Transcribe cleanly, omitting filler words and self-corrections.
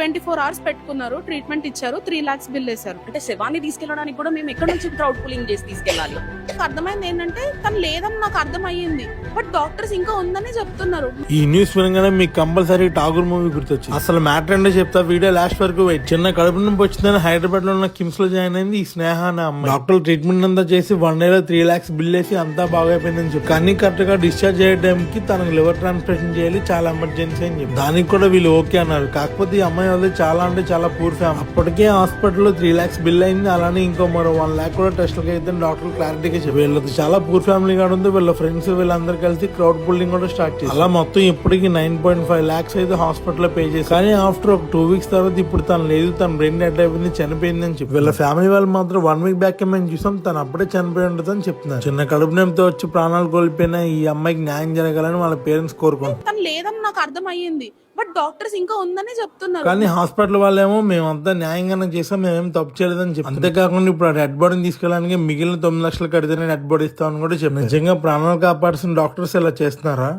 24 hours పెట్టుకున్నారు, treatment ఇచ్చారు, 3 lakhs bill వేశారు. అంటే శవాన్ని తీసుకెళ్ళడానికి కూడా మేము ఎక్కడ నుంచి క్రౌడ్ పులింగ్ చేసి తీసుకెళ్ళాలి? నాకు అర్థమైంది ఏంటంటే తను లేదని నాకు అర్థమయ్యింది, బట్ డాక్టర్స్ ఇంకా ఉందని చెప్తున్నారు. ఈ న్యూస్ వినగానే మీకు కంపల్సరీ ఠాగూర్ మూవీ గుర్తొచ్చింది. అసలు మ్యాటర్ అంటే చెప్తా, వీడియో లాస్ట్ వరకు వెయిట్. చిన్న కడుపు నొప్పి వచ్చిందని హైదరాబాద్ లో ఉన్న కిమ్స్ లో జాయిన్ అయింది ఈ స్నేహ అనే అమ్మాయి. డాక్టర్ ట్రీట్మెంట్ అంతా చేసి 1 day లో 3 lakhs బిల్ వేసి అంతా బాగైపోయిందని చెప్పి, కానీ కరెక్ట్ గా డిశ్చార్జ్ అయ్యే టైంకి తనకు లివర్ ట్రాన్స్ప్లాంటేషన్ చేయాలి, చాలా ఎమర్జెన్సీ అని చెప్పి దానికి కూడా వీళ్ళు ఓకే అన్నారు. కాకపోతే ఈ అమ్మాయి వాళ్ళు చాలా అంటే చాలా పూర్ ఫ్యామిలీ. అప్పటికే హాస్పిటల్ లో 3 lakhs బిల్ అయింది, అలానే ఇంకో మరో 1 lakh కూడా టెస్ట్లకి అయితే డాక్టర్ క్లారిటీగా చెప్పి వీళ్ళది చాలా పూర్ ఫ్యామిలీ గా ఉంది. వీళ్ళ ఫ్రెండ్స్ వీళ్ళందరూ కలిసి క్రౌడ్ పుల్లింగ్ కూడా స్టార్ట్ చేసి అలా మొత్తం ఇప్పటికి 9.5 lakhs అయితే హాస్పిటల్ లో పే చేసి, కానీ ఆఫ్టర్ ఒక 2 weeks తర్వాత ఇప్పుడు తను లేదు, తన బ్రెయిన్ డెడ్ అయిపోయింది, చనిపోయింది అని చెప్పి వీళ్ళ ఫ్యామిలీ వాళ్ళు మాత్రం 1 week బ్యాక్ మేము చూసాం తను అప్పుడే చనిపోయి ఉంటుందని చెప్తున్నారు. చిన్న కడుపు నొప్పితో వచ్చి ప్రాణాలు కోల్పోయిన ఈ అమ్మాయికి న్యాయం జరగాలని వాళ్ళ పేరెంట్స్ కోరుకుంటారు. తను లేదని నాకు అర్థమయ్యింది, బట్ డాక్టర్స్ ఇంకా ఉందని చెప్తున్నారు. కానీ హాస్పిటల్ వాళ్ళేమో మేమంతా న్యాయంగానే చేసాం, మేమేం తప్పు చేయలేదని చెప్పి, అంతేకాకుండా ఇప్పుడు ఆ డెడ్ బాడీని తీసుకెళ్ళడానికి మిగిలిన 9 లక్షలు కడితేనే డెడ్ బాడీ ఇస్తామని కూడా చెప్పి, నిజంగా ప్రాణాలు కాపాడాల్సిన డాక్టర్స్ ఇలా చేస్తున్నారా?